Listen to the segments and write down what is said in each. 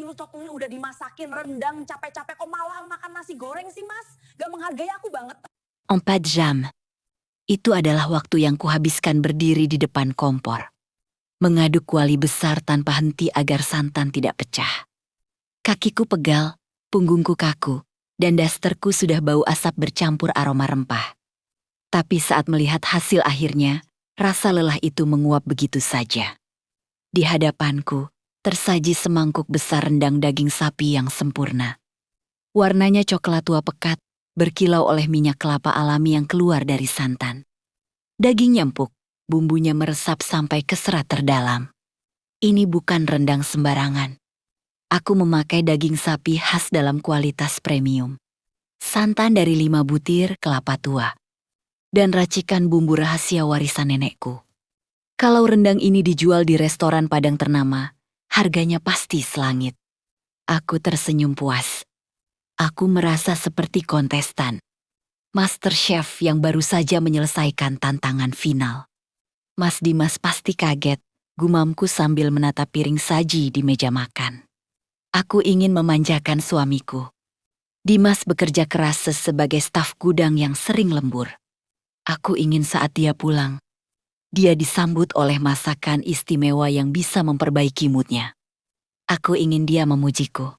lu ini udah dimasakin rendang capek-capek kok malah makan nasi goreng sih mas? Gak menghargai aku banget. 4 jam. Itu adalah waktu yang kuhabiskan berdiri di depan kompor. Mengaduk kuali besar tanpa henti agar santan tidak pecah. Kakiku pegal, punggungku kaku, dan dasterku sudah bau asap bercampur aroma rempah. Tapi saat melihat hasil akhirnya, rasa lelah itu menguap begitu saja. Di hadapanku, tersaji semangkuk besar rendang daging sapi yang sempurna. Warnanya coklat tua pekat, berkilau oleh minyak kelapa alami yang keluar dari santan. Dagingnya empuk, bumbunya meresap sampai ke serat terdalam. Ini bukan rendang sembarangan. Aku memakai daging sapi khas dalam kualitas premium. Santan dari 5 butir kelapa tua. Dan racikan bumbu rahasia warisan nenekku. Kalau rendang ini dijual di restoran Padang ternama, harganya pasti selangit. Aku tersenyum puas. Aku merasa seperti kontestan. Master Chef yang baru saja menyelesaikan tantangan final. Mas Dimas pasti kaget, gumamku sambil menatap piring saji di meja makan. Aku ingin memanjakan suamiku. Dimas bekerja keras sebagai staf gudang yang sering lembur. Aku ingin saat dia pulang, dia disambut oleh masakan istimewa yang bisa memperbaiki moodnya. Aku ingin dia memujiku.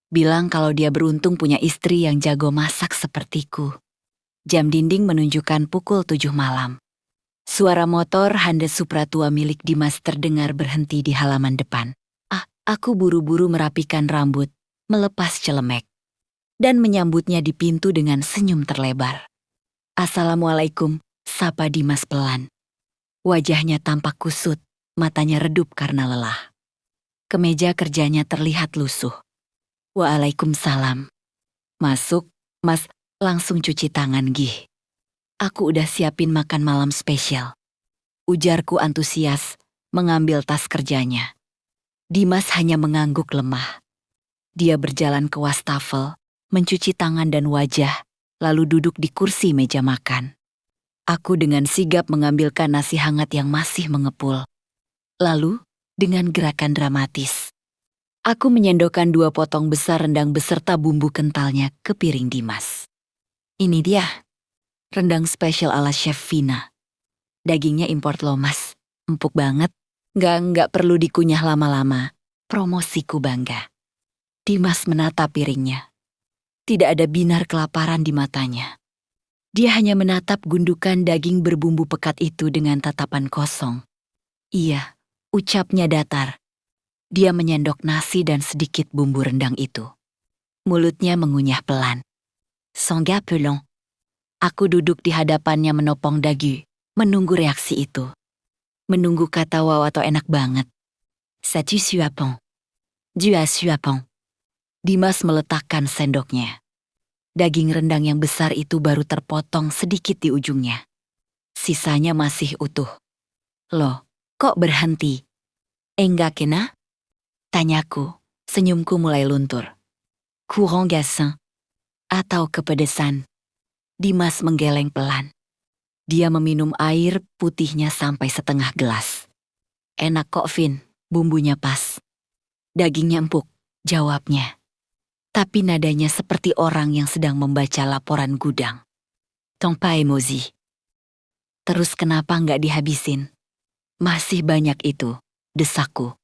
Bilang kalau dia beruntung punya istri yang jago masak sepertiku. Jam dinding menunjukkan pukul 7 malam. Suara motor Honda Supra tua milik Dimas terdengar berhenti di halaman depan. Aku buru-buru merapikan rambut, melepas celemek, dan menyambutnya di pintu dengan senyum terlebar. Assalamualaikum, sapa Dimas pelan. Wajahnya tampak kusut, matanya redup karena lelah. Kemeja kerjanya terlihat lusuh. Waalaikumsalam. Masuk, Mas, langsung cuci tangan Gih. Aku udah siapin makan malam spesial. Ujarku antusias, mengambil tas kerjanya. Dimas hanya mengangguk lemah. Dia berjalan ke wastafel, mencuci tangan dan wajah, lalu duduk di kursi meja makan. Aku dengan sigap mengambilkan nasi hangat yang masih mengepul. Lalu, dengan gerakan dramatis, aku menyendokkan 2 potong besar rendang beserta bumbu kentalnya ke piring Dimas. Ini dia, rendang spesial ala Chef Vina. Dagingnya import loh mas, empuk banget. Nggak perlu dikunyah lama-lama, promosiku bangga. Dimas menatap piringnya. Tidak ada binar kelaparan di matanya. Dia hanya menatap gundukan daging berbumbu pekat itu dengan tatapan kosong. Iya, ucapnya datar. Dia menyendok nasi dan sedikit bumbu rendang itu. Mulutnya mengunyah pelan. Sangga pelong. Aku duduk di hadapannya menopong dagu, menunggu reaksi itu. Menunggu kata wow atau enak banget. Ça-tu suapant? Du à suapant. Dimas meletakkan sendoknya. Daging rendang yang besar itu baru terpotong sedikit di ujungnya. Sisanya masih utuh. Loh, kok berhenti? Enggak kena? Tanyaku, senyumku mulai luntur. Courant gassin. Atau kepedesan. Dimas menggeleng pelan. Dia meminum air putihnya sampai setengah gelas. Enak kok Vin, bumbunya pas. Dagingnya empuk, jawabnya. Tapi nadanya seperti orang yang sedang membaca laporan gudang. Tongpa emosi. Terus kenapa nggak dihabisin? Masih banyak itu, desakku.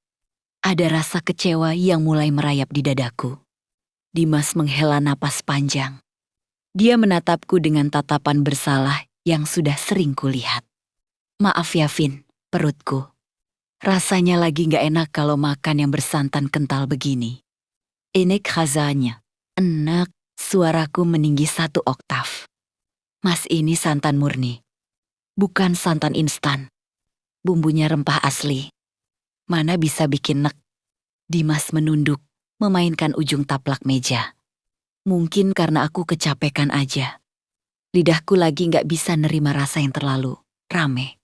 Ada rasa kecewa yang mulai merayap di dadaku. Dimas menghela napas panjang. Dia menatapku dengan tatapan bersalah yang sudah sering kulihat. Maaf ya Vin, perutku. Rasanya lagi nggak enak kalau makan yang bersantan kental begini. Ini khazanya. Enak, suaraku meninggi 1 oktav. Mas ini santan murni. Bukan santan instan. Bumbunya rempah asli. Mana bisa bikin nek? Dimas menunduk, memainkan ujung taplak meja. Mungkin karena aku kecapekan aja. Lidahku lagi nggak bisa nerima rasa yang terlalu rame.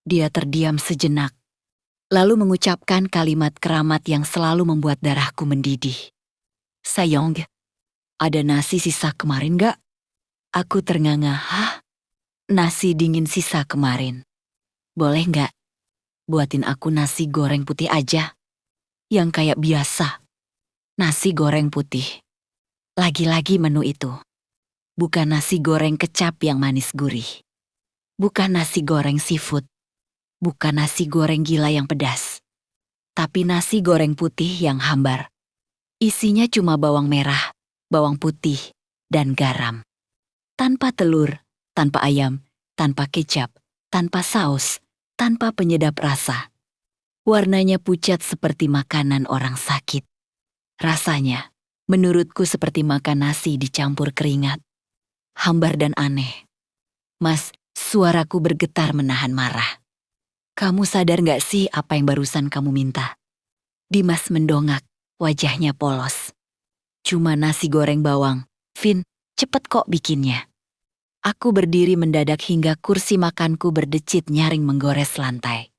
Dia terdiam sejenak. Lalu mengucapkan kalimat keramat yang selalu membuat darahku mendidih. Sayang, ada nasi sisa kemarin gak? Aku ternganga, hah? Nasi dingin sisa kemarin. Boleh gak? Buatin aku nasi goreng putih aja. Yang kayak biasa. Nasi goreng putih. Lagi-lagi menu itu. Bukan nasi goreng kecap yang manis gurih. Bukan nasi goreng seafood. Bukan nasi goreng gila yang pedas. Tapi nasi goreng putih yang hambar. Isinya cuma bawang merah, bawang putih, dan garam. Tanpa telur, tanpa ayam, tanpa kecap, tanpa saus, tanpa penyedap rasa. Warnanya pucat seperti makanan orang sakit. Rasanya, menurutku seperti makan nasi dicampur keringat. Hambar dan aneh. Mas, suaraku bergetar menahan marah. Kamu sadar gak sih apa yang barusan kamu minta? Dimas mendongak, wajahnya polos. Cuma nasi goreng bawang. Vin, cepet kok bikinnya. Aku berdiri mendadak hingga kursi makanku berdecit nyaring menggores lantai.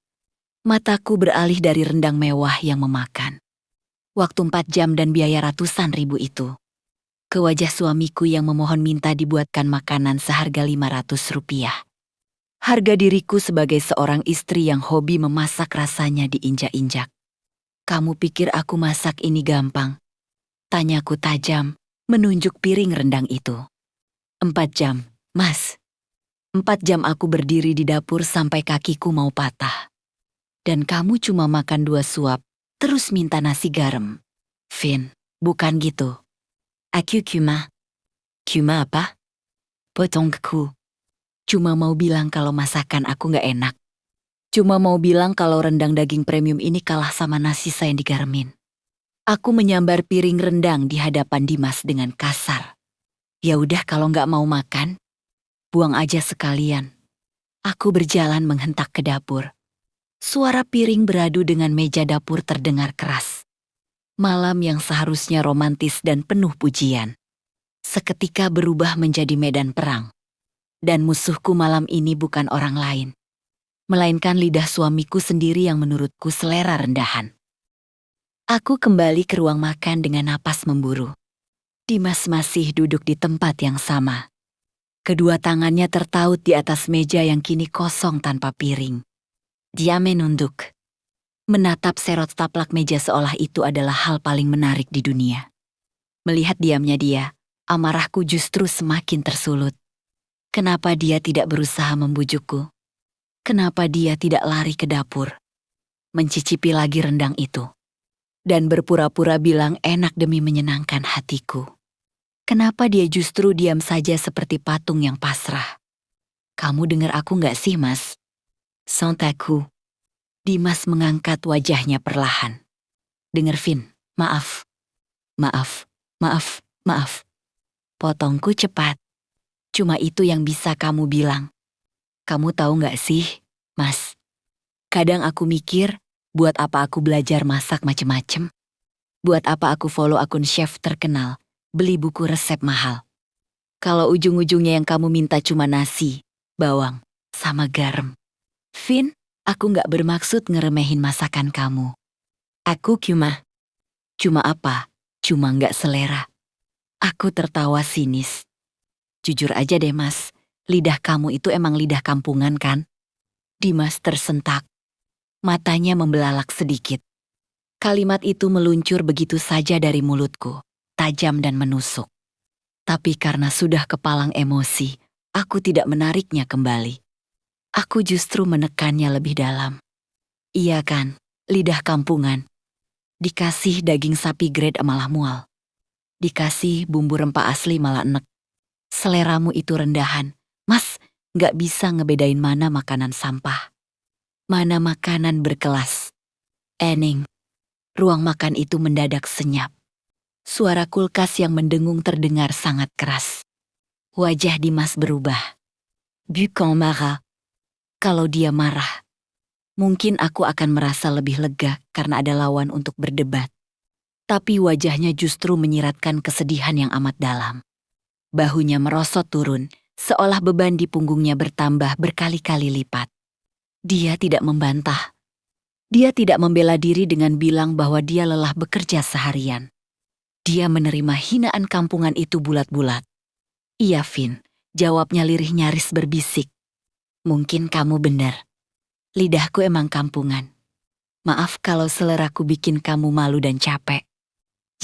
Mataku beralih dari rendang mewah yang memakan. Waktu 4 jam dan biaya ratusan ribu itu. Ke wajah suamiku yang memohon minta dibuatkan makanan seharga 500 rupiah. Harga diriku sebagai seorang istri yang hobi memasak rasanya diinjak-injak. Kamu pikir aku masak ini gampang? Tanyaku tajam, menunjuk piring rendang itu. 4 jam, Mas. 4 jam aku berdiri di dapur sampai kakiku mau patah. Dan kamu cuma makan 2 suap, terus minta nasi garam. Vin, bukan gitu. Aku Cuma apa? Potongku. Cuma mau bilang kalau masakan aku gak enak. Cuma mau bilang kalau rendang daging premium ini kalah sama nasi saya yang digaremin. Aku menyambar piring rendang di hadapan Dimas dengan kasar. Ya udah kalau gak mau makan, buang aja sekalian. Aku berjalan menghentak ke dapur. Suara piring beradu dengan meja dapur terdengar keras. Malam yang seharusnya romantis dan penuh pujian. Seketika berubah menjadi medan perang. Dan musuhku malam ini bukan orang lain. Melainkan lidah suamiku sendiri yang menurutku selera rendahan. Aku kembali ke ruang makan dengan napas memburu. Dimas masih duduk di tempat yang sama. Kedua tangannya tertaut di atas meja yang kini kosong tanpa piring. Dia menunduk. Menatap serot taplak meja seolah itu adalah hal paling menarik di dunia. Melihat diamnya dia, amarahku justru semakin tersulut. Kenapa dia tidak berusaha membujukku? Kenapa dia tidak lari ke dapur? Mencicipi lagi rendang itu. Dan berpura-pura bilang enak demi menyenangkan hatiku. Kenapa dia justru diam saja seperti patung yang pasrah? Kamu dengar aku nggak sih, Mas? Santaku. Dimas mengangkat wajahnya perlahan. Dengar, Vin, maaf. Maaf. Potongku cepat. Cuma itu yang bisa kamu bilang. Kamu tahu nggak sih, Mas? Kadang aku mikir, buat apa aku belajar masak macem-macem? Buat apa aku follow akun chef terkenal, beli buku resep mahal? Kalau ujung-ujungnya yang kamu minta cuma nasi, bawang, sama garam. Vin, aku nggak bermaksud ngeremehin masakan kamu. Aku cuma apa? Cuma nggak selera. Aku tertawa sinis. Jujur aja deh, Mas, lidah kamu itu emang lidah kampungan kan? Dimas tersentak. Matanya membelalak sedikit. Kalimat itu meluncur begitu saja dari mulutku, tajam dan menusuk. Tapi karena sudah kepalang emosi, aku tidak menariknya kembali. Aku justru menekannya lebih dalam. Iya kan, lidah kampungan. Dikasih daging sapi grade malah mual. Dikasih bumbu rempah asli malah enek. Seleramu itu rendahan. Mas, gak bisa ngebedain mana makanan sampah. Mana makanan berkelas. Ening. Ruang makan itu mendadak senyap. Suara kulkas yang mendengung terdengar sangat keras. Wajah Dimas berubah. Bukan marah. Kalau dia marah, mungkin aku akan merasa lebih lega karena ada lawan untuk berdebat. Tapi wajahnya justru menyiratkan kesedihan yang amat dalam. Bahunya merosot turun, seolah beban di punggungnya bertambah berkali-kali lipat. Dia tidak membantah. Dia tidak membela diri dengan bilang bahwa dia lelah bekerja seharian. Dia menerima hinaan kampungan itu bulat-bulat. Iya, Vin, jawabnya lirih nyaris berbisik. Mungkin kamu benar. Lidahku emang kampungan. Maaf kalau seleraku bikin kamu malu dan capek.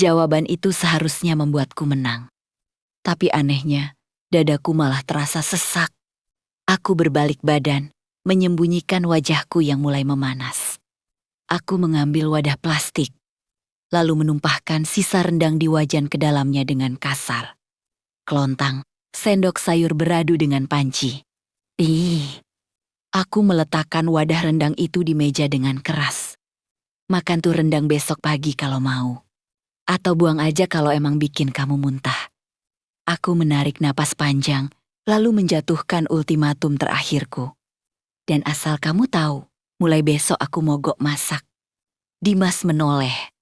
Jawaban itu seharusnya membuatku menang. Tapi anehnya, dadaku malah terasa sesak. Aku berbalik badan, menyembunyikan wajahku yang mulai memanas. Aku mengambil wadah plastik, lalu menumpahkan sisa rendang di wajan ke dalamnya dengan kasar. Kelontang, sendok sayur beradu dengan panci. Ih, aku meletakkan wadah rendang itu di meja dengan keras. Makan tuh rendang besok pagi kalau mau. Atau buang aja kalau emang bikin kamu muntah. Aku menarik napas panjang, lalu menjatuhkan ultimatum terakhirku. Dan asal kamu tahu, mulai besok aku mogok masak. Dimas menoleh.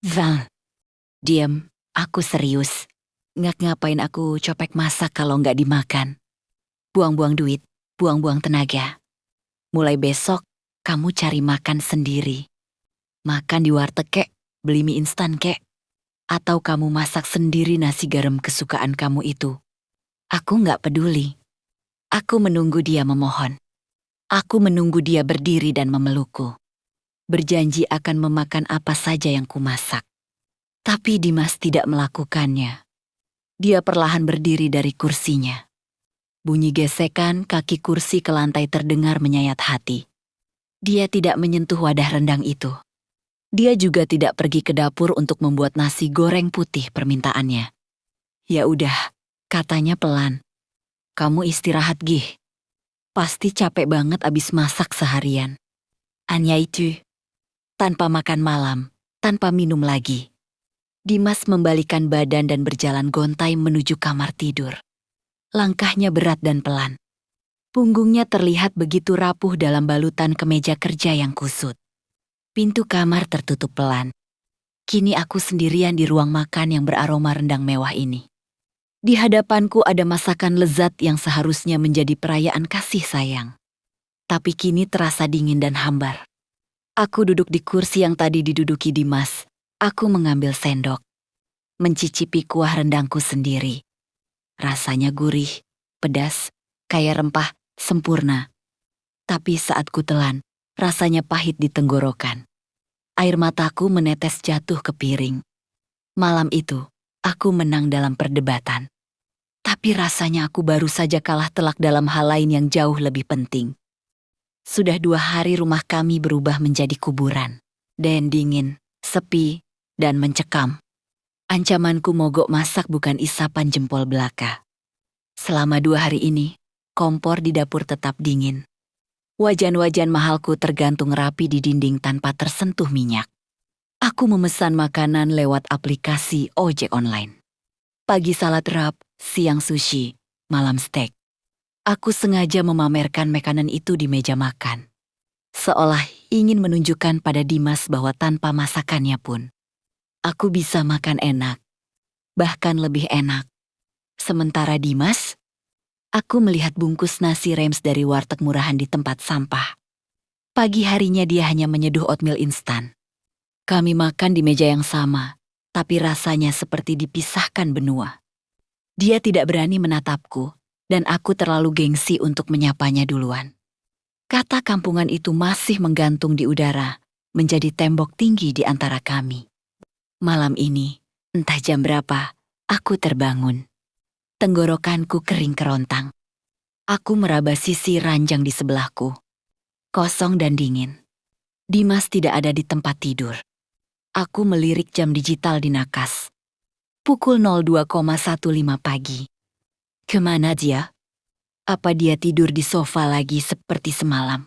Val, diam, aku serius. Ngapain aku copek masak kalau nggak dimakan? Buang-buang duit, buang-buang tenaga. Mulai besok, kamu cari makan sendiri. Makan di warteg kek, beli mie instan kek. Atau kamu masak sendiri nasi garam kesukaan kamu itu. Aku nggak peduli. Aku menunggu dia memohon. Aku menunggu dia berdiri dan memelukku. Berjanji akan memakan apa saja yang kumasak. Tapi Dimas tidak melakukannya. Dia perlahan berdiri dari kursinya. Bunyi gesekan kaki kursi ke lantai terdengar menyayat hati. Dia tidak menyentuh wadah rendang itu. Dia juga tidak pergi ke dapur untuk membuat nasi goreng putih permintaannya. Ya udah, katanya pelan. Kamu istirahat Gih. Pasti capek banget abis masak seharian. Hanya itu. Tanpa makan malam, tanpa minum lagi. Dimas membalikan badan dan berjalan gontai menuju kamar tidur. Langkahnya berat dan pelan. Punggungnya terlihat begitu rapuh dalam balutan kemeja kerja yang kusut. Pintu kamar tertutup pelan. Kini aku sendirian di ruang makan yang beraroma rendang mewah ini. Di hadapanku ada masakan lezat yang seharusnya menjadi perayaan kasih sayang. Tapi kini terasa dingin dan hambar. Aku duduk di kursi yang tadi diduduki Dimas. Aku mengambil sendok. Mencicipi kuah rendangku sendiri. Rasanya gurih, pedas, kaya rempah, sempurna. Tapi saat ku telan, rasanya pahit di tenggorokan. Air mataku menetes jatuh ke piring. Malam itu, aku menang dalam perdebatan. Tapi rasanya aku baru saja kalah telak dalam hal lain yang jauh lebih penting. Sudah 2 hari rumah kami berubah menjadi kuburan. Dan dingin, sepi, dan mencekam. Ancamanku mogok masak bukan isapan jempol belaka. Selama 2 hari ini, kompor di dapur tetap dingin. Wajan-wajan mahalku tergantung rapi di dinding tanpa tersentuh minyak. Aku memesan makanan lewat aplikasi ojek online. Pagi salad wrap, siang sushi, malam steak. Aku sengaja memamerkan makanan itu di meja makan. Seolah ingin menunjukkan pada Dimas bahwa tanpa masakannya pun, aku bisa makan enak. Bahkan lebih enak. Sementara Dimas, aku melihat bungkus nasi Rems dari warteg murahan di tempat sampah. Pagi harinya dia hanya menyeduh oatmeal instan. Kami makan di meja yang sama, tapi rasanya seperti dipisahkan benua. Dia tidak berani menatapku, dan aku terlalu gengsi untuk menyapanya duluan. Kata kampungan itu masih menggantung di udara, menjadi tembok tinggi di antara kami. Malam ini, entah jam berapa, aku terbangun. Tenggorokanku kering kerontang. Aku meraba sisi ranjang di sebelahku. Kosong dan dingin. Dimas tidak ada di tempat tidur. Aku melirik jam digital di nakas. Pukul 02,15 pagi. Kemana dia? Apa dia tidur di sofa lagi seperti semalam?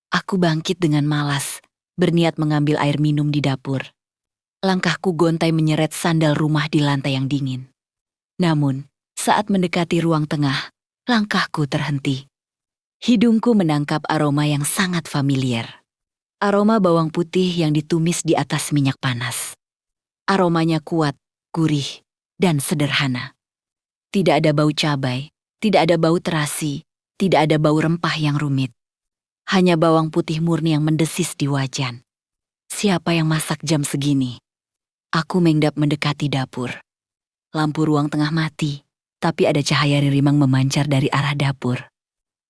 Aku bangkit dengan malas, berniat mengambil air minum di dapur. Langkahku gontai menyeret sandal rumah di lantai yang dingin. Namun, saat mendekati ruang tengah, langkahku terhenti. Hidungku menangkap aroma yang sangat familiar. Aroma bawang putih yang ditumis di atas minyak panas. Aromanya kuat, gurih, dan sederhana. Tidak ada bau cabai, tidak ada bau terasi, tidak ada bau rempah yang rumit. Hanya bawang putih murni yang mendesis di wajan. Siapa yang masak jam segini? Aku mengendap mendekati dapur. Lampu ruang tengah mati, tapi ada cahaya ririmang memancar dari arah dapur.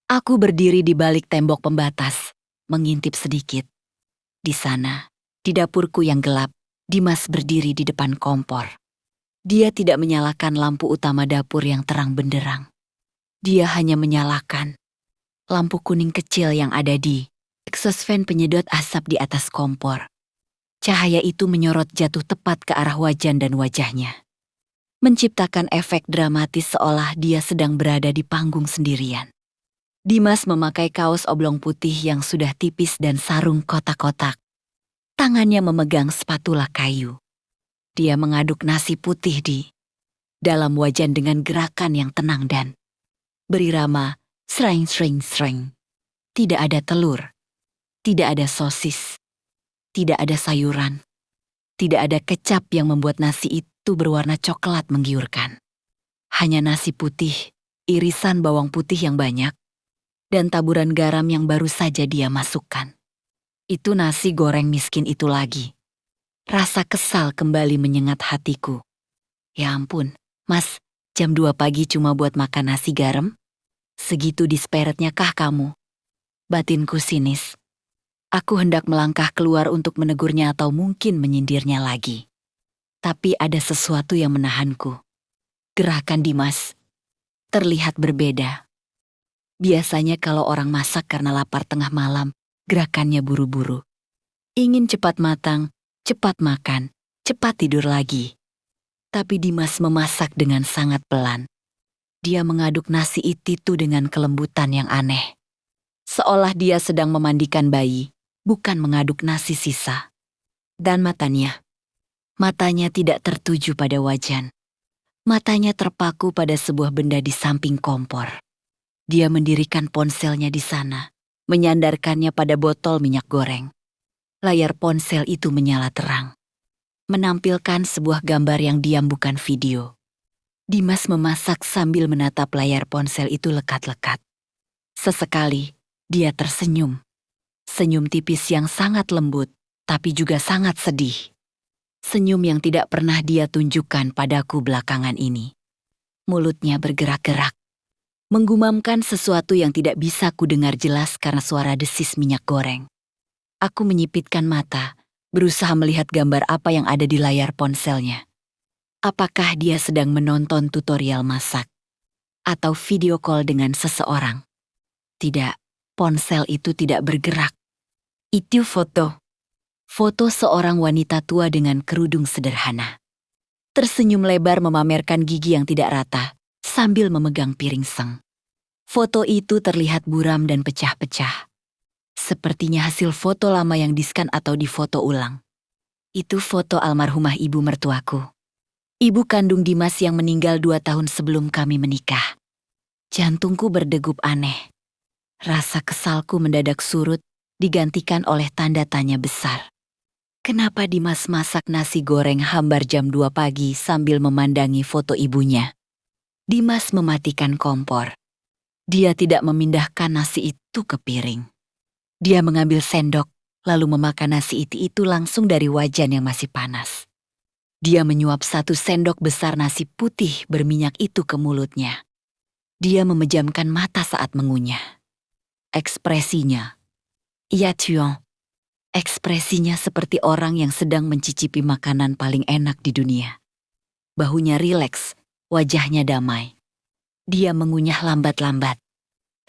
Aku berdiri di balik tembok pembatas, mengintip sedikit. Di sana, di dapurku yang gelap, Dimas berdiri di depan kompor. Dia tidak menyalakan lampu utama dapur yang terang benderang. Dia hanya menyalakan lampu kuning kecil yang ada di exhaust fan penyedot asap di atas kompor. Cahaya itu menyorot jatuh tepat ke arah wajan dan wajahnya, menciptakan efek dramatis seolah dia sedang berada di panggung sendirian. Dimas memakai kaos oblong putih yang sudah tipis dan sarung kotak-kotak. Tangannya memegang spatula kayu. Dia mengaduk nasi putih di dalam wajan dengan gerakan yang tenang dan berirama sreng-sreng-sreng. Tidak ada telur, tidak ada sosis, tidak ada sayuran, tidak ada kecap yang membuat nasi itu berwarna coklat menggiurkan. Hanya nasi putih, irisan bawang putih yang banyak, dan taburan garam yang baru saja dia masukkan. Itu nasi goreng miskin itu lagi. Rasa kesal kembali menyengat hatiku. Ya ampun, Mas, jam 2 pagi cuma buat makan nasi garam? Segitu disperetnya kah kamu? Batinku sinis. Aku hendak melangkah keluar untuk menegurnya atau mungkin menyindirnya lagi. Tapi ada sesuatu yang menahanku. Gerakan Dimas terlihat berbeda. Biasanya kalau orang masak karena lapar tengah malam, gerakannya buru-buru. Ingin cepat matang, cepat makan, cepat tidur lagi. Tapi Dimas memasak dengan sangat pelan. Dia mengaduk nasi itu dengan kelembutan yang aneh. Seolah dia sedang memandikan bayi, bukan mengaduk nasi sisa. Dan matanya tidak tertuju pada wajan. Matanya terpaku pada sebuah benda di samping kompor. Dia mendirikan ponselnya di sana, menyandarkannya pada botol minyak goreng. Layar ponsel itu menyala terang, menampilkan sebuah gambar yang diam bukan video. Dimas memasak sambil menatap layar ponsel itu lekat-lekat. Sesekali, dia tersenyum. Senyum tipis yang sangat lembut, tapi juga sangat sedih. Senyum yang tidak pernah dia tunjukkan padaku belakangan ini. Mulutnya bergerak-gerak, menggumamkan sesuatu yang tidak bisa ku dengar jelas karena suara desis minyak goreng. Aku menyipitkan mata, berusaha melihat gambar apa yang ada di layar ponselnya. Apakah dia sedang menonton tutorial masak? Atau video call dengan seseorang? Tidak, ponsel itu tidak bergerak. Itu foto. Foto seorang wanita tua dengan kerudung sederhana. Tersenyum lebar memamerkan gigi yang tidak rata, sambil memegang piring seng. Foto itu terlihat buram dan pecah-pecah. Sepertinya hasil foto lama yang di-scan atau difoto ulang. Itu foto almarhumah ibu mertuaku. Ibu kandung Dimas yang meninggal 2 tahun sebelum kami menikah. Jantungku berdegup aneh. Rasa kesalku mendadak surut, digantikan oleh tanda tanya besar. Kenapa Dimas masak nasi goreng hambar jam 2 pagi sambil memandangi foto ibunya? Dimas mematikan kompor. Dia tidak memindahkan nasi itu ke piring. Dia mengambil sendok, lalu memakan nasi itu langsung dari wajan yang masih panas. Dia menyuap 1 sendok besar nasi putih berminyak itu ke mulutnya. Dia memejamkan mata saat mengunyah. Ekspresinya, ia tuan. Ekspresinya seperti orang yang sedang mencicipi makanan paling enak di dunia. Bahunya rileks, wajahnya damai. Dia mengunyah lambat-lambat,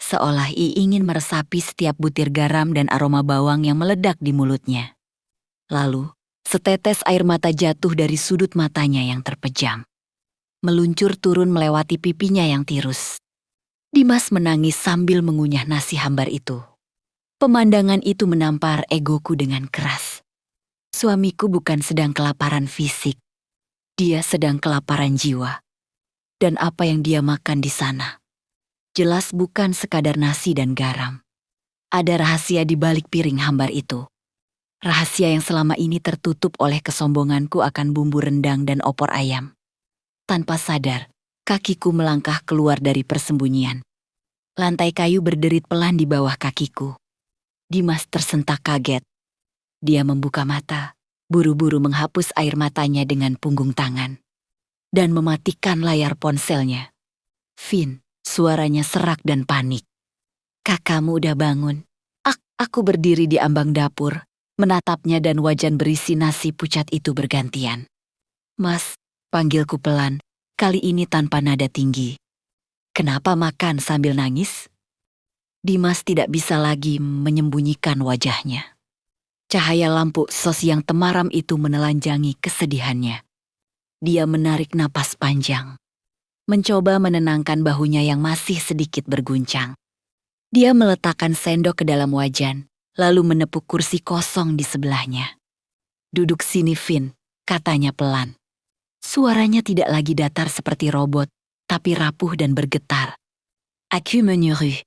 seolah ia ingin meresapi setiap butir garam dan aroma bawang yang meledak di mulutnya. Lalu, setetes air mata jatuh dari sudut matanya yang terpejam, meluncur turun melewati pipinya yang tirus. Dimas menangis sambil mengunyah nasi hambar itu. Pemandangan itu menampar egoku dengan keras. Suamiku bukan sedang kelaparan fisik, dia sedang kelaparan jiwa. Dan apa yang dia makan di sana jelas bukan sekadar nasi dan garam. Ada rahasia di balik piring hambar itu. Rahasia yang selama ini tertutup oleh kesombonganku akan bumbu rendang dan opor ayam. Tanpa sadar, kakiku melangkah keluar dari persembunyian. Lantai kayu berderit pelan di bawah kakiku. Dimas tersentak kaget. Dia membuka mata, buru-buru menghapus air matanya dengan punggung tangan. Dan mematikan layar ponselnya. Vin, suaranya serak dan panik. Kakakmu udah bangun. Aku berdiri di ambang dapur, menatapnya dan wajan berisi nasi pucat itu bergantian. "Mas," panggilku pelan, kali ini tanpa nada tinggi. "Kenapa makan sambil nangis?" Dimas tidak bisa lagi menyembunyikan wajahnya. Cahaya lampu sos yang temaram itu menelanjangi kesedihannya. Dia menarik napas panjang, mencoba menenangkan bahunya yang masih sedikit berguncang. Dia meletakkan sendok ke dalam wajan, lalu menepuk kursi kosong di sebelahnya. "Duduk sini, Vin," katanya pelan. Suaranya tidak lagi datar seperti robot, tapi rapuh dan bergetar. "Aku menyuruh."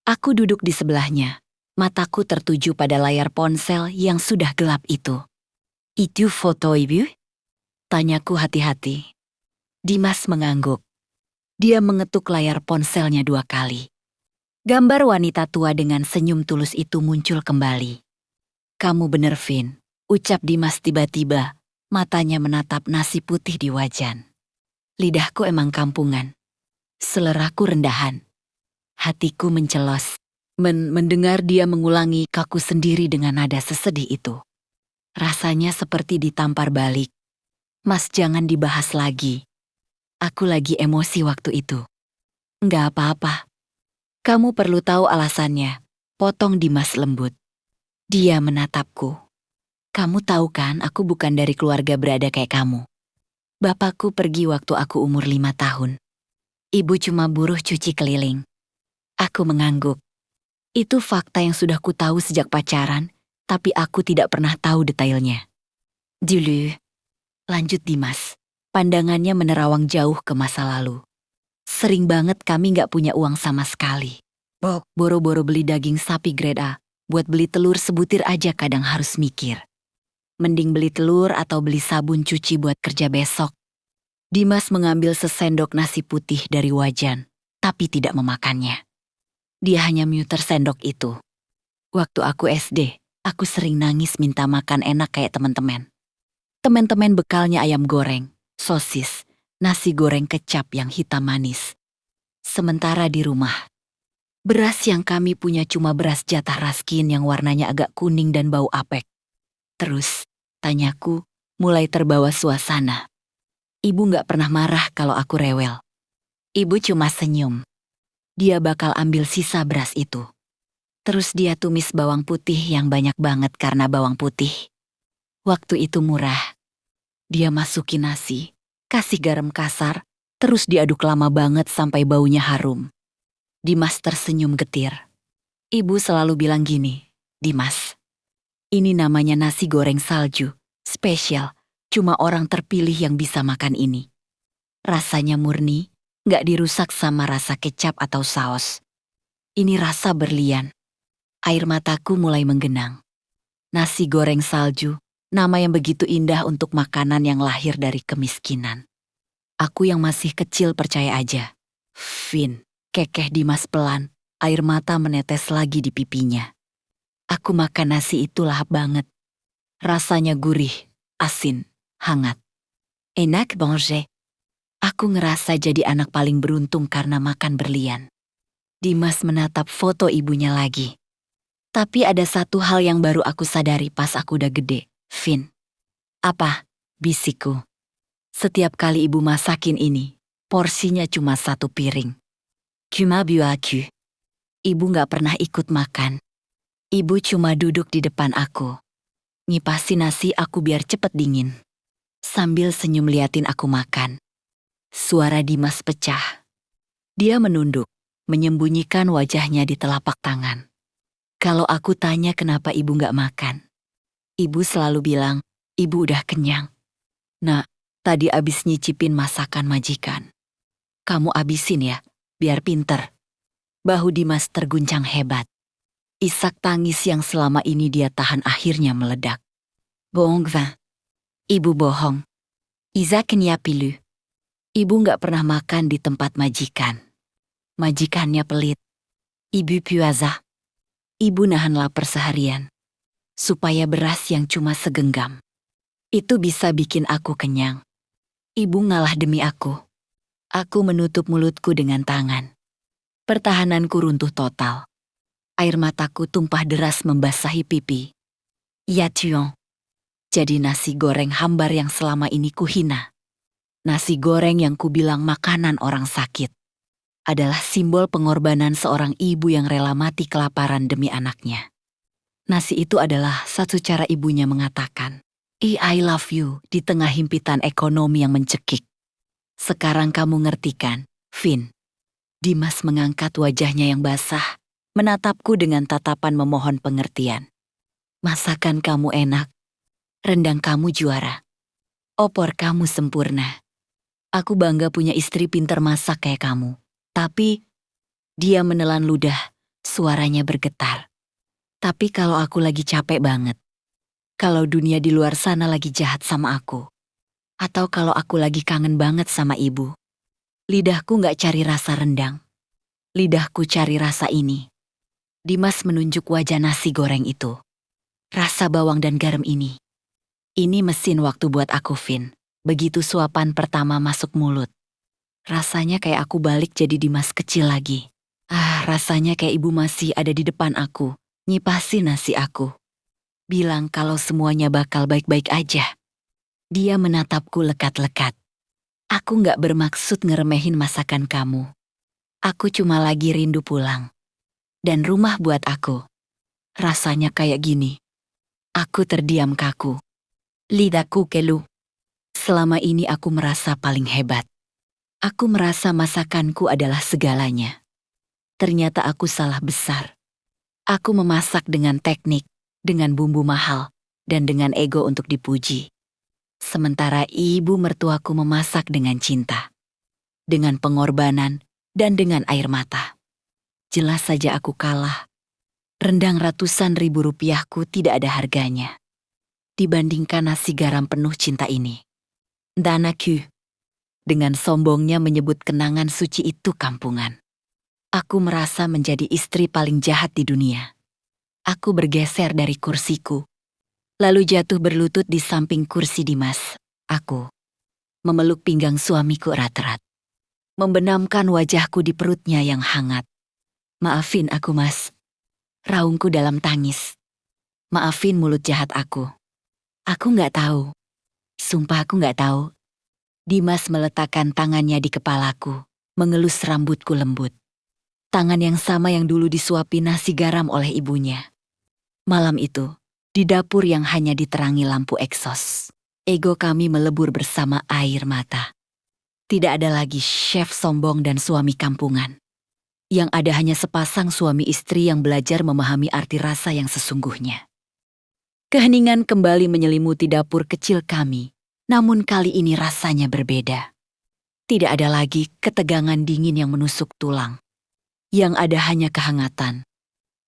Aku duduk di sebelahnya, mataku tertuju pada layar ponsel yang sudah gelap itu. "Itu foto ibu?" tanyaku hati-hati. Dimas mengangguk. Dia mengetuk layar ponselnya 2 kali. Gambar wanita tua dengan senyum tulus itu muncul kembali. "Kamu bener, Vin," ucap Dimas tiba-tiba, matanya menatap nasi putih di wajan. Lidahku emang kampungan. Seleraku rendahan. Hatiku mencelos. Mendengar dia mengulangi "kaku" sendiri dengan nada sesedih itu. Rasanya seperti ditampar balik. "Mas, jangan dibahas lagi. Aku lagi emosi waktu itu." "Nggak apa-apa. Kamu perlu tahu alasannya," potong Dimas lembut. Dia menatapku. "Kamu tahu kan aku bukan dari keluarga berada kayak kamu. Bapakku pergi waktu aku umur 5 tahun. Ibu cuma buruh cuci keliling." Aku mengangguk. Itu fakta yang sudah ku tahu sejak pacaran, tapi aku tidak pernah tahu detailnya. "Dulu," lanjut Dimas, pandangannya menerawang jauh ke masa lalu. "Sering banget kami nggak punya uang sama sekali. Boro-boro beli daging sapi grade A, buat beli telur sebutir aja kadang harus mikir. Mending beli telur atau beli sabun cuci buat kerja besok." Dimas mengambil sesendok nasi putih dari wajan, tapi tidak memakannya. Dia hanya muter sendok itu. "Waktu aku SD, aku sering nangis minta makan enak kayak teman-teman. Teman-teman bekalnya ayam goreng, sosis, nasi goreng kecap yang hitam manis. Sementara di rumah, beras yang kami punya cuma beras jatah Raskin yang warnanya agak kuning dan bau apek." "Terus?" tanyaku, mulai terbawa suasana. "Ibu nggak pernah marah kalau aku rewel. Ibu cuma senyum. Dia bakal ambil sisa beras itu. Terus dia tumis bawang putih yang banyak banget karena bawang putih. Waktu itu murah. Dia masukin nasi, kasih garam kasar, terus diaduk lama banget sampai baunya harum." Dimas tersenyum getir. "Ibu selalu bilang gini, Dimas, ini namanya nasi goreng salju, spesial, cuma orang terpilih yang bisa makan ini. Rasanya murni, nggak dirusak sama rasa kecap atau saus. Ini rasa berlian." Air mataku mulai menggenang. Nasi goreng salju, nama yang begitu indah untuk makanan yang lahir dari kemiskinan. Aku yang masih kecil percaya aja. "Vin," kekeh Dimas pelan, air mata menetes lagi di pipinya. Aku makan nasi itu lahap banget. Rasanya gurih, asin, hangat. Enak banget. Aku ngerasa jadi anak paling beruntung karena makan berlian. Dimas menatap foto ibunya lagi. "Tapi ada satu hal yang baru aku sadari pas aku udah gede, Vin." "Apa?" bisikku. "Setiap kali ibu masakin ini, porsinya cuma 1 piring. Cuma bu aku." Ibu gak pernah ikut makan. Ibu cuma duduk di depan aku, ngipasin nasi aku biar cepet dingin, sambil senyum liatin aku makan. Suara Dimas pecah. Dia menunduk, menyembunyikan wajahnya di telapak tangan. Kalau aku tanya kenapa ibu gak makan, ibu selalu bilang, ibu udah kenyang. "Nak, tadi abis nyicipin masakan majikan. Kamu abisin ya, biar pinter." Bahu Dimas terguncang hebat. Isak tangis yang selama ini dia tahan akhirnya meledak. "Bohong, Vin. Ibu bohong. Iza kenya pilu. Ibu gak pernah makan di tempat majikan. Majikannya pelit. Ibu puasa. Ibu nahan lapar seharian, supaya beras yang cuma segenggam itu bisa bikin aku kenyang. Ibu ngalah demi aku." Aku menutup mulutku dengan tangan. Pertahananku runtuh total. Air mataku tumpah deras membasahi pipi. Ya Tuan. Jadi nasi goreng hambar yang selama ini kuhina. Nasi goreng yang kubilang makanan orang sakit. Adalah simbol pengorbanan seorang ibu yang rela mati kelaparan demi anaknya. Nasi itu adalah satu cara ibunya mengatakan, I love you di tengah himpitan ekonomi yang mencekik. Sekarang kamu ngerti kan, Vin? Dimas mengangkat wajahnya yang basah, menatapku dengan tatapan memohon pengertian. Masakan kamu enak, rendang kamu juara, opor kamu sempurna. Aku bangga punya istri pintar masak kayak kamu. Tapi, dia menelan ludah, suaranya bergetar. Tapi kalau aku lagi capek banget, kalau dunia di luar sana lagi jahat sama aku, atau kalau aku lagi kangen banget sama ibu, lidahku gak cari rasa rendang. Lidahku cari rasa ini. Dimas menunjuk wajah nasi goreng itu. Rasa bawang dan garam ini. Ini mesin waktu buat aku, Vin. Begitu suapan pertama masuk mulut. Rasanya kayak aku balik jadi Dimas kecil lagi. Rasanya kayak ibu masih ada di depan aku, nyipasi nasi aku. Bilang kalau semuanya bakal baik-baik aja. Dia menatapku lekat-lekat. Aku gak bermaksud ngeremehin masakan kamu. Aku cuma lagi rindu pulang. Dan rumah buat aku. Rasanya kayak gini. Aku terdiam kaku. Lidahku kelu. Selama ini aku merasa paling hebat. Aku merasa masakanku adalah segalanya. Ternyata aku salah besar. Aku memasak dengan teknik, dengan bumbu mahal, dan dengan ego untuk dipuji. Sementara ibu mertuaku memasak dengan cinta, dengan pengorbanan, dan dengan air mata. Jelas saja aku kalah. Rendang ratusan ribu rupiahku tidak ada harganya. Dibandingkan nasi garam penuh cinta ini. Danaku. Dengan sombongnya menyebut kenangan suci itu kampungan. Aku merasa menjadi istri paling jahat di dunia. Aku bergeser dari kursiku, lalu jatuh berlutut di samping kursi Dimas. Aku memeluk pinggang suamiku erat-erat, membenamkan wajahku di perutnya yang hangat. Maafin aku, Mas. Raungku dalam tangis. Maafin mulut jahat aku. Aku nggak tahu. Sumpah aku nggak tahu. Dimas meletakkan tangannya di kepalaku, mengelus rambutku lembut. Tangan yang sama yang dulu disuapi nasi garam oleh ibunya. Malam itu, di dapur yang hanya diterangi lampu eksos, ego kami melebur bersama air mata. Tidak ada lagi chef sombong dan suami kampungan. Yang ada hanya sepasang suami istri yang belajar memahami arti rasa yang sesungguhnya. Keheningan kembali menyelimuti dapur kecil kami. Namun kali ini rasanya berbeda. Tidak ada lagi ketegangan dingin yang menusuk tulang. Yang ada hanya kehangatan.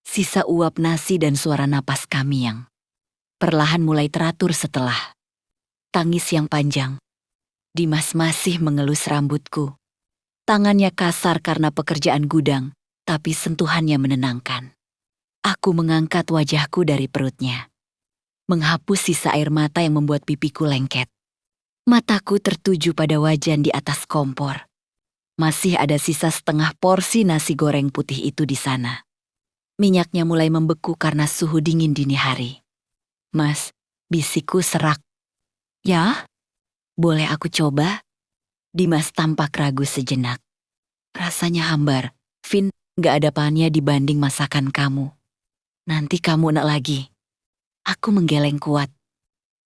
Sisa uap nasi dan suara napas kami yang perlahan mulai teratur setelah tangis yang panjang. Dimas masih mengelus rambutku. Tangannya kasar karena pekerjaan gudang, tapi sentuhannya menenangkan. Aku mengangkat wajahku dari perutnya. Menghapus sisa air mata yang membuat pipiku lengket. Mataku tertuju pada wajan di atas kompor. Masih ada sisa setengah porsi nasi goreng putih itu di sana. Minyaknya mulai membeku karena suhu dingin dini hari. Mas, bisikku serak. Ya? Boleh aku coba? Dimas tampak ragu sejenak. Rasanya hambar. Vin, gak ada pannya dibanding masakan kamu. Nanti kamu nak lagi. Aku menggeleng kuat.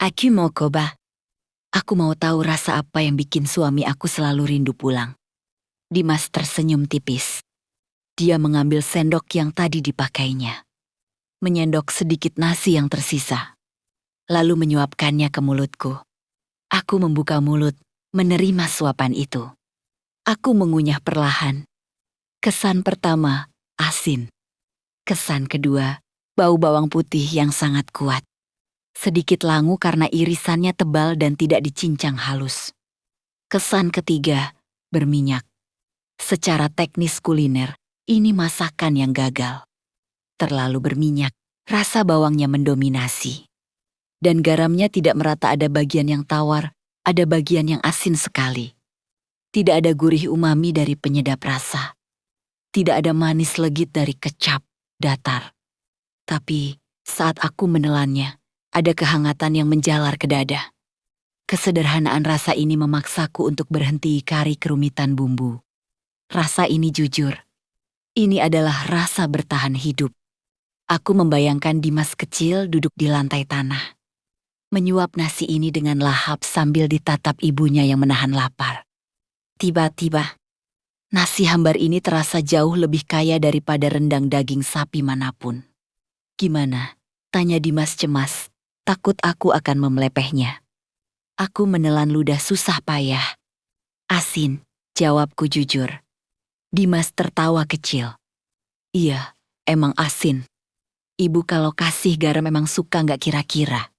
Aku mau coba. Aku mau tahu rasa apa yang bikin suami aku selalu rindu pulang. Dimas tersenyum tipis. Dia mengambil sendok yang tadi dipakainya. Menyendok sedikit nasi yang tersisa. Lalu menyuapkannya ke mulutku. Aku membuka mulut, menerima suapan itu. Aku mengunyah perlahan. Kesan pertama, asin. Kesan kedua, bau bawang putih yang sangat kuat. Sedikit langu karena irisannya tebal dan tidak dicincang halus. Kesan ketiga, berminyak. Secara teknis kuliner, ini masakan yang gagal. Terlalu berminyak, rasa bawangnya mendominasi. Dan garamnya tidak merata, ada bagian yang tawar, ada bagian yang asin sekali. Tidak ada gurih umami dari penyedap rasa. Tidak ada manis legit dari kecap, datar. Tapi saat aku menelannya, Ada kehangatan yang menjalar ke dada. Kesederhanaan rasa ini memaksaku untuk berhenti kari kerumitan bumbu. Rasa ini jujur. Ini adalah rasa bertahan hidup. Aku membayangkan Dimas kecil duduk di lantai tanah. Menyuap nasi ini dengan lahap sambil ditatap ibunya yang menahan lapar. Tiba-tiba, nasi hambar ini terasa jauh lebih kaya daripada rendang daging sapi manapun. Gimana? Tanya Dimas cemas, takut aku akan memelepehnya. Aku menelan ludah susah payah. Asin, jawabku jujur. Dimas tertawa kecil. Iya, emang asin. Ibu kalau kasih garam memang suka nggak kira-kira.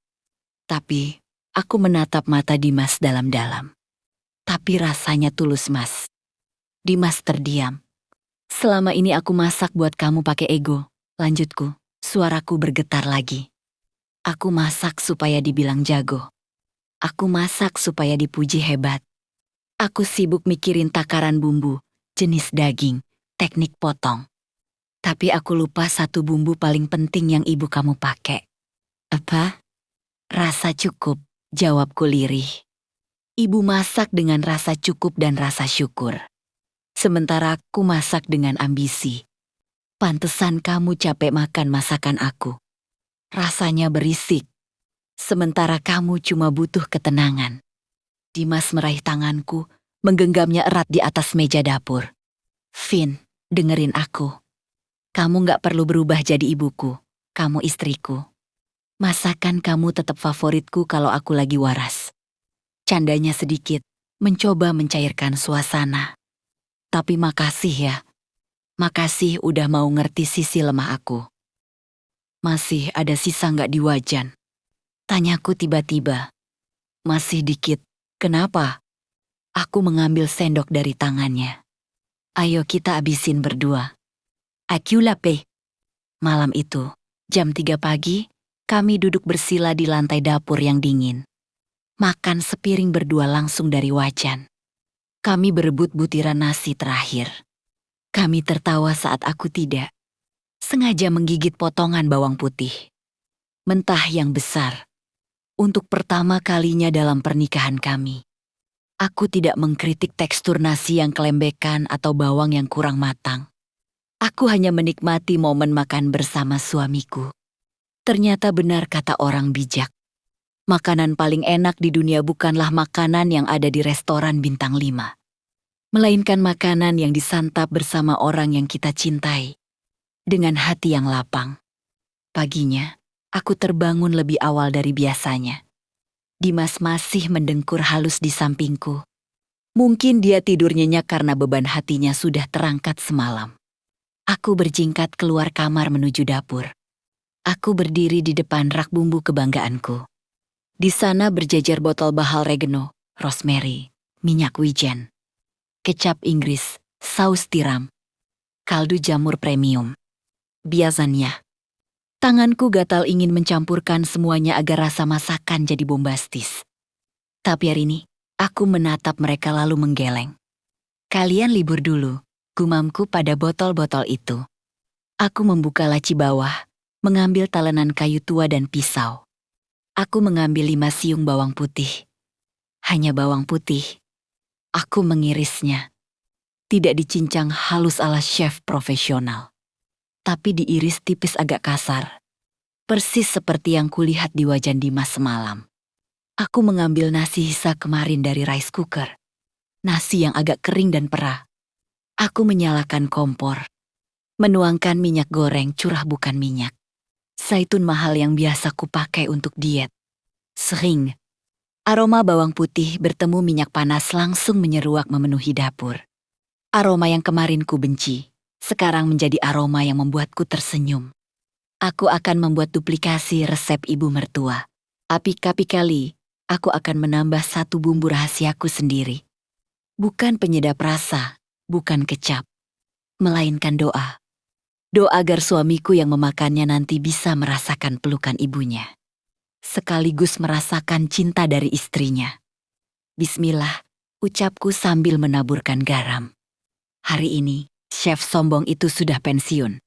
Tapi, aku menatap mata Dimas dalam-dalam. Tapi rasanya tulus, Mas. Dimas terdiam. Selama ini aku masak buat kamu pakai ego. Lanjutku, suaraku bergetar lagi. Aku masak supaya dibilang jago. Aku masak supaya dipuji hebat. Aku sibuk mikirin takaran bumbu, jenis daging, teknik potong. Tapi aku lupa satu bumbu paling penting yang ibu kamu pakai. Apa? Rasa cukup, jawabku lirih. Ibu masak dengan rasa cukup dan rasa syukur. Sementara aku masak dengan ambisi. Pantesan kamu capek makan masakan aku. Rasanya berisik. Sementara kamu cuma butuh ketenangan. Dimas meraih tanganku, menggenggamnya erat di atas meja dapur. Vin, dengerin aku. Kamu gak perlu berubah jadi ibuku. Kamu istriku. Masakan kamu tetap favoritku kalau aku lagi waras. Candanya sedikit, mencoba mencairkan suasana. Tapi makasih ya. Makasih udah mau ngerti sisi lemah aku. Masih ada sisa gak di wajan? Tanyaku tiba-tiba. Masih dikit. Kenapa? Aku mengambil sendok dari tangannya. Ayo kita abisin berdua. Aku lapar. Malam itu, jam 3 pagi, kami duduk bersila di lantai dapur yang dingin. Makan sepiring berdua langsung dari wajan. Kami berebut butiran nasi terakhir. Kami tertawa saat aku tidak. Sengaja menggigit potongan bawang putih. Mentah yang besar. Untuk pertama kalinya dalam pernikahan kami. Aku tidak mengkritik tekstur nasi yang kelembekan atau bawang yang kurang matang. Aku hanya menikmati momen makan bersama suamiku. Ternyata benar kata orang bijak. Makanan paling enak di dunia bukanlah makanan yang ada di restoran bintang 5. Melainkan makanan yang disantap bersama orang yang kita cintai. Dengan hati yang lapang. Paginya, aku terbangun lebih awal dari biasanya. Dimas masih mendengkur halus di sampingku. Mungkin dia tidur nyenyak karena beban hatinya sudah terangkat semalam. Aku berjingkat keluar kamar menuju dapur. Aku berdiri di depan rak bumbu kebanggaanku. Di sana berjajar botol bahal regeno, rosemary, minyak wijen, kecap Inggris, saus tiram, kaldu jamur premium. Biasanya, tanganku gatal ingin mencampurkan semuanya agar rasa masakan jadi bombastis. Tapi hari ini, aku menatap mereka lalu menggeleng. Kalian libur dulu, gumamku pada botol-botol itu. Aku membuka laci bawah, mengambil talenan kayu tua dan pisau. Aku mengambil 5 siung bawang putih. Hanya bawang putih. Aku mengirisnya. Tidak dicincang halus ala chef profesional. Tapi diiris tipis agak kasar. Persis seperti yang kulihat di wajan Dimas semalam. Aku mengambil nasi sisa kemarin dari rice cooker. Nasi yang agak kering dan perah. Aku menyalakan kompor. Menuangkan minyak goreng curah bukan minyak. Zaitun mahal yang biasa kupakai untuk diet. Sering. Aroma bawang putih bertemu minyak panas langsung menyeruak memenuhi dapur. Aroma yang kemarin ku benci. Sekarang menjadi aroma yang membuatku tersenyum. Aku akan membuat duplikasi resep ibu mertua. Api-api kali, aku akan menambah satu bumbu rahasiaku sendiri. Bukan penyedap rasa, bukan kecap. Melainkan doa. Doa agar suamiku yang memakannya nanti bisa merasakan pelukan ibunya. Sekaligus merasakan cinta dari istrinya. Bismillah, ucapku sambil menaburkan garam. Hari ini, chef sombong itu sudah pensiun.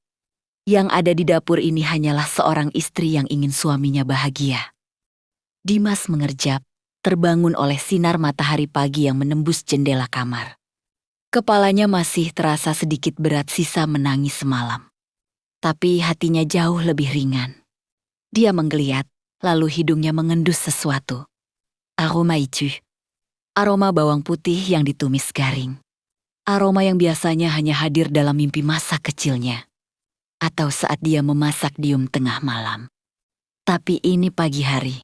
Yang ada di dapur ini hanyalah seorang istri yang ingin suaminya bahagia. Dimas mengerjap, terbangun oleh sinar matahari pagi yang menembus jendela kamar. Kepalanya masih terasa sedikit berat sisa menangis semalam. Tapi hatinya jauh lebih ringan. Dia menggeliat, lalu hidungnya mengendus sesuatu. Aroma itu. Aroma bawang putih yang ditumis garing. Aroma yang biasanya hanya hadir dalam mimpi masa kecilnya. Atau saat dia memasak dium tengah malam. Tapi ini pagi hari.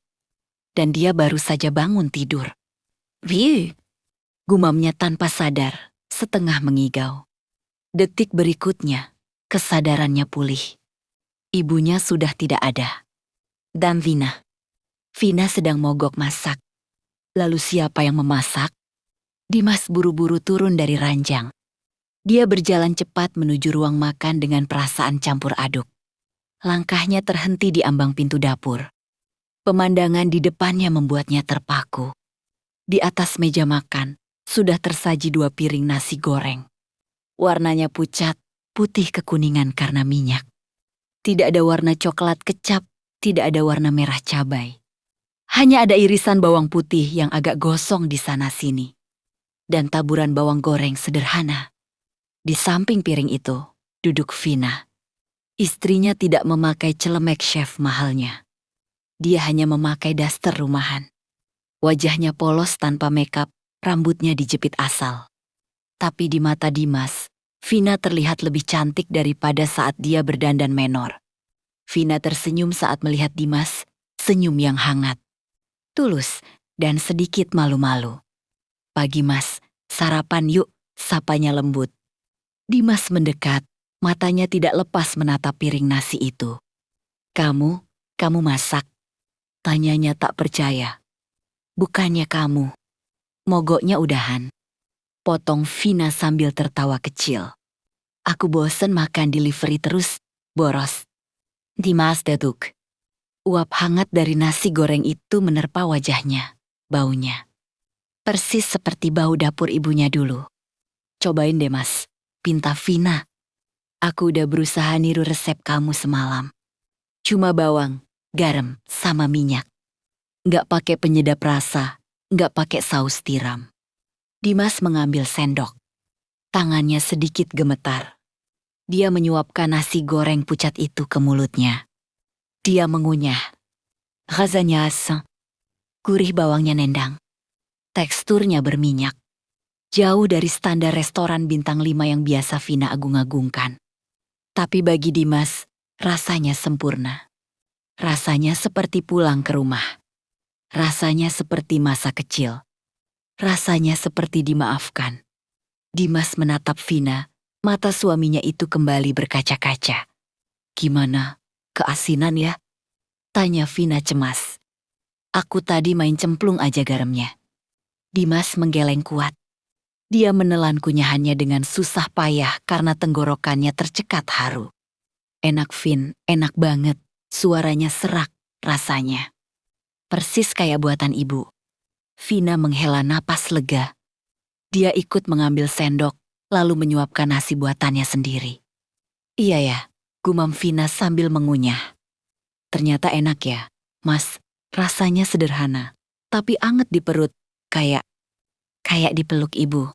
Dan dia baru saja bangun tidur. Viu! Gumamnya tanpa sadar, setengah mengigau. Detik berikutnya, kesadarannya pulih. Ibunya sudah tidak ada. Dan Vina. Vina sedang mogok masak. Lalu siapa yang memasak? Dimas buru-buru turun dari ranjang. Dia berjalan cepat menuju ruang makan dengan perasaan campur aduk. Langkahnya terhenti di ambang pintu dapur. Pemandangan di depannya membuatnya terpaku. Di atas meja makan, sudah tersaji 2 piring nasi goreng. Warnanya pucat, putih kekuningan karena minyak. Tidak ada warna coklat kecap, tidak ada warna merah cabai. Hanya ada irisan bawang putih yang agak gosong di sana-sini. Dan taburan bawang goreng sederhana. Di samping piring itu, duduk Vina. Istrinya tidak memakai celemek chef mahalnya. Dia hanya memakai daster rumahan. Wajahnya polos tanpa makeup, rambutnya dijepit asal. Tapi di mata Dimas, Vina terlihat lebih cantik daripada saat dia berdandan menor. Vina tersenyum saat melihat Dimas, senyum yang hangat. Tulus dan sedikit malu-malu. Pagi Mas, sarapan yuk, sapanya lembut. Dimas mendekat, matanya tidak lepas menatap piring nasi itu. Kamu masak? Tanyanya tak percaya. Bukannya kamu. Mogoknya udahan. Potong Vina sambil tertawa kecil. Aku bosen makan delivery terus, boros. Dimas deduk. Uap hangat dari nasi goreng itu menerpa wajahnya, baunya. Persis seperti bau dapur ibunya dulu. Cobain deh Mas, pinta Vina. Aku udah berusaha niru resep kamu semalam. Cuma bawang, garam, sama minyak. Nggak pakai penyedap rasa, nggak pakai saus tiram. Dimas mengambil sendok. Tangannya sedikit gemetar. Dia menyuapkan nasi goreng pucat itu ke mulutnya. Dia mengunyah. Rasanya asam. Gurih bawangnya nendang. Teksturnya berminyak. Jauh dari standar restoran bintang 5 yang biasa Vina agung-agungkan. Tapi bagi Dimas, rasanya sempurna. Rasanya seperti pulang ke rumah. Rasanya seperti masa kecil. Rasanya seperti dimaafkan. Dimas menatap Vina, mata suaminya itu kembali berkaca-kaca. Gimana? Keasinan ya? Tanya Vina cemas. Aku tadi main cemplung aja garamnya. Dimas menggeleng kuat. Dia menelan kunyahannya dengan susah payah karena tenggorokannya tercekat haru. Enak Vin, enak banget. Suaranya serak, rasanya. Persis kayak buatan ibu. Vina menghela napas lega. Dia ikut mengambil sendok, lalu menyuapkan nasi buatannya sendiri. Iya ya, gumam Vina sambil mengunyah. Ternyata enak ya, Mas. Rasanya sederhana, tapi anget di perut, kayak dipeluk ibu.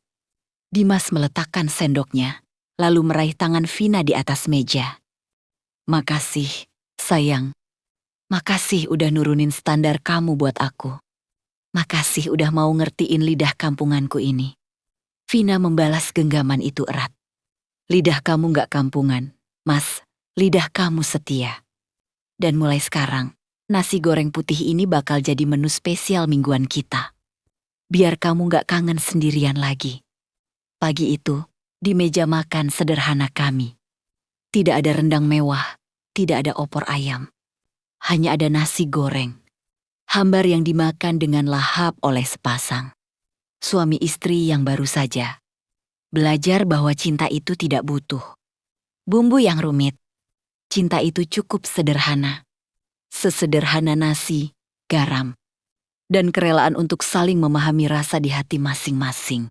Dimas meletakkan sendoknya, lalu meraih tangan Vina di atas meja. Makasih, sayang. Makasih udah nurunin standar kamu buat aku. Makasih udah mau ngertiin lidah kampunganku ini. Vina membalas genggaman itu erat. Lidah kamu gak kampungan, Mas. Lidah kamu setia. Dan mulai sekarang, nasi goreng putih ini bakal jadi menu spesial mingguan kita. Biar kamu gak kangen sendirian lagi. Pagi itu, di meja makan sederhana kami. Tidak ada rendang mewah, tidak ada opor ayam. Hanya ada nasi goreng. Hambar yang dimakan dengan lahap oleh sepasang. Suami istri yang baru saja. Belajar bahwa cinta itu tidak butuh bumbu yang rumit. Cinta itu cukup sederhana. Sesederhana nasi, garam, dan kerelaan untuk saling memahami rasa di hati masing-masing.